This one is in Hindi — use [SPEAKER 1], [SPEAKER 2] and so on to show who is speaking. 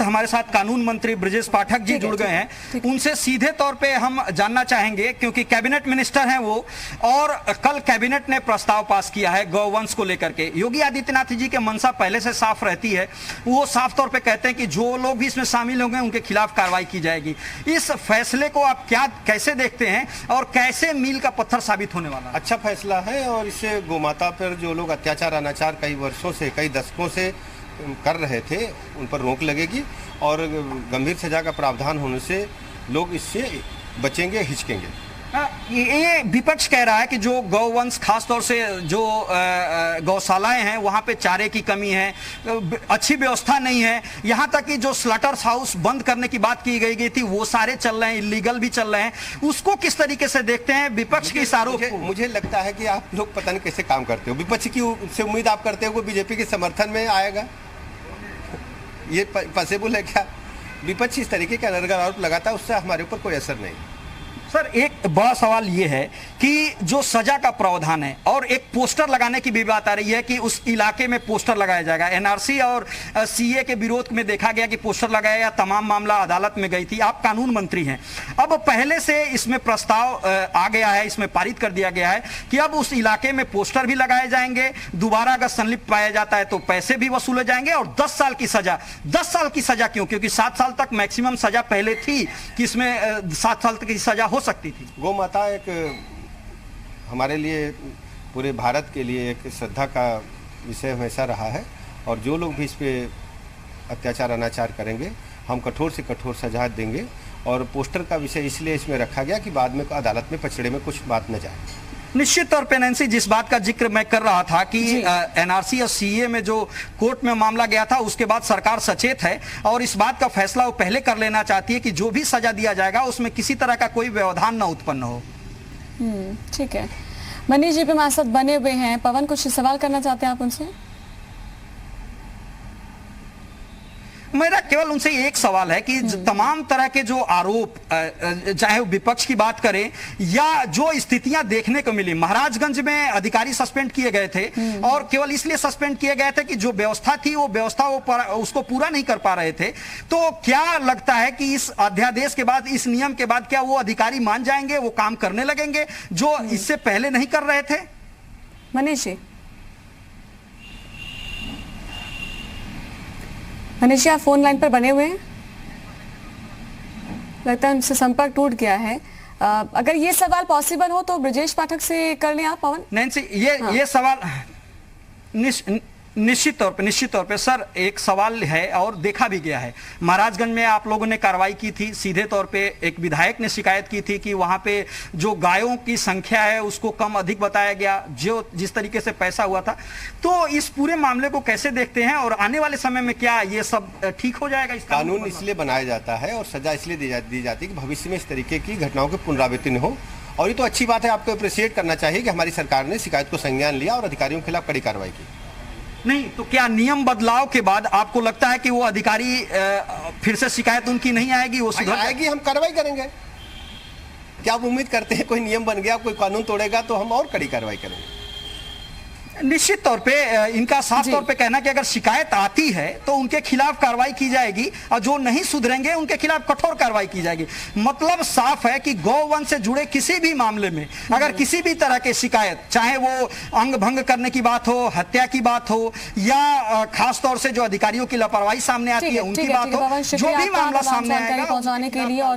[SPEAKER 1] वक्त हमारे साथ कानून मंत्री ब्रजेश पाठक जी जुड़ गए हैं। उनसे सीधे तौर पे हम जानना चाहेंगे, क्योंकि कैबिनेट मिनिस्टर हैं वो, और कल कैबिनेट ने प्रस्ताव पास किया है गौवंश को लेकर के। योगी आदित्यनाथ जी के मंशा पहले से साफ रहती है, वो साफ तौर पे कहते हैं कि जो लोग भी इसमें शामिल होंगे उनके खिलाफ कार्रवाई की जाएगी। इस फैसले को आप कैसे देखते हैं और कैसे मील का पत्थर साबित होने वाला है?
[SPEAKER 2] अच्छा फैसला है, और इससे गोमाता पर जो लोग अत्याचार अनाचार कई वर्षों से, कई दशकों से कर रहे थे, उन पर रोक लगेगी और गंभीर सजा का प्रावधान होने से लोग इससे बचेंगे, हिचकेंगे।
[SPEAKER 1] ये विपक्ष कह रहा है कि जो गौवंश, खासतौर से जो गौशालाएं हैं वहां पे चारे की कमी है, अच्छी व्यवस्था नहीं है, यहां तक कि जो स्लॉटर्स हाउस बंद करने की बात की गई थी वो सारे चल रहे हैं, इलीगल भी चल रहे हैं। उसको किस तरीके से देखते हैं विपक्ष के इस आरोप?
[SPEAKER 2] मुझे लगता है कि आप लोग पता नहीं कैसे काम करते हो। विपक्ष की से उम्मीद आप करते हो कि बीजेपी के समर्थन में आएगा? ये पॉसिबल है क्या? विपक्ष इस तरीके का आरोप लगाता है, उससे हमारे ऊपर कोई असर नहीं।
[SPEAKER 1] सर, एक बड़ा सवाल ये है कि जो सजा का प्रावधान है और एक पोस्टर लगाने की भी बात आ रही है कि उस इलाके में पोस्टर लगाया जाएगा। एनआरसी और सीए के विरोध में देखा गया कि पोस्टर लगाया गया, तमाम मामला अदालत में गई थी। आप कानून मंत्री हैं, अब पहले से इसमें प्रस्ताव आ गया है, इसमें पारित कर दिया गया है कि अब उस इलाके में पोस्टर भी लगाए जाएंगे, दोबारा अगर संलिप्त पाया जाता है तो पैसे भी वसूले जाएंगे और 10 साल की सजा। 10 साल की सजा क्यों? क्योंकि 7 साल तक मैक्सिमम सजा पहले थी कि इसमें 7 साल तक की सजा हो सकती थी।
[SPEAKER 2] गौ माता एक हमारे लिए, पूरे भारत के लिए एक श्रद्धा का विषय हमेशा रहा है, और जो लोग भी इस पे अत्याचार अनाचार करेंगे हम कठोर से कठोर सजा देंगे। और पोस्टर का विषय इसलिए इसमें रखा गया कि बाद में अदालत में पचड़े में कुछ बात न जाए।
[SPEAKER 1] निश्चित तौर पे नैन्सी, जिस बात का जिक्र मैं कर रहा था कि एनआरसी और सीए में जो कोर्ट में मामला गया था उसके बाद सरकार सचेत है और इस बात का फैसला वो पहले कर लेना चाहती है कि जो भी सजा दिया जाएगा उसमें किसी तरह का कोई व्यवधान न उत्पन्न हो।
[SPEAKER 3] ठीक है, मनीष जी पे हमारे साथ बने हुए हैं। पवन, कुछ सवाल करना चाहते हैं आप उनसे?
[SPEAKER 1] मेरा केवल उनसे एक सवाल है कि तमाम तरह के जो आरोप, चाहे विपक्ष की बात करें या जो स्थितियां देखने को मिली, महाराजगंज में अधिकारी सस्पेंड किए गए थे और केवल इसलिए सस्पेंड किए गए थे कि जो व्यवस्था थी वो व्यवस्था उसको पूरा नहीं कर पा रहे थे। तो क्या लगता है कि इस अध्यादेश के बाद, इस नियम के बाद क्या वो अधिकारी मान जाएंगे, वो काम करने लगेंगे जो इससे पहले नहीं कर रहे थे?
[SPEAKER 3] मनीष जी, मनीष जी आप फोन लाइन पर बने हुए हैं, लगता है उनसे संपर्क टूट गया है। अगर ये सवाल पॉसिबल हो तो ब्रजेश पाठक से कर लें आप। पवन,
[SPEAKER 1] नैन्सी, ये सवाल निश्चित तौर पे सर एक सवाल है और देखा भी गया है। महाराजगंज में आप लोगों ने कार्रवाई की थी, सीधे तौर पे एक विधायक ने शिकायत की थी कि वहां पे जो गायों की संख्या है उसको कम अधिक बताया गया, जो जिस तरीके से पैसा हुआ था। तो इस पूरे मामले को कैसे देखते हैं और आने वाले समय में क्या ये सब ठीक हो जाएगा? इस
[SPEAKER 2] कानून इसलिए बनाया जाता है और सजा इसलिए दी जाती है कि भविष्य में इस तरीके की घटनाओं की पुनरावृत्ति न हो। और ये तो अच्छी बात है, आपको अप्रिशिएट करना चाहिए कि हमारी सरकार ने शिकायत को संज्ञान लिया और अधिकारियों के खिलाफ कड़ी कार्रवाई की।
[SPEAKER 1] नहीं तो क्या नियम बदलाव के बाद आपको लगता है कि वो अधिकारी फिर से शिकायत उनकी नहीं आएगी, वो सुधर
[SPEAKER 2] आएगी? हम कार्रवाई करेंगे। क्या आप उम्मीद करते हैं कोई नियम बन गया, कोई कानून तोड़ेगा तो हम और कड़ी कार्रवाई करेंगे?
[SPEAKER 1] निश्चित तौर पे इनका साफ तौर पे कहना कि अगर शिकायत आती है तो उनके खिलाफ कार्रवाई की जाएगी और जो नहीं सुधरेंगे उनके खिलाफ कठोर कार्रवाई की जाएगी। मतलब साफ है कि गौवंश से जुड़े किसी भी मामले में अगर किसी भी तरह की शिकायत, चाहे वो अंग भंग करने की बात हो, हत्या की बात हो या खासतौर से जो अधिकारियों की लापरवाही सामने आती है उनकी बात हो, जो भी मामला सामने आएगा
[SPEAKER 3] पहुंचाने के लिए और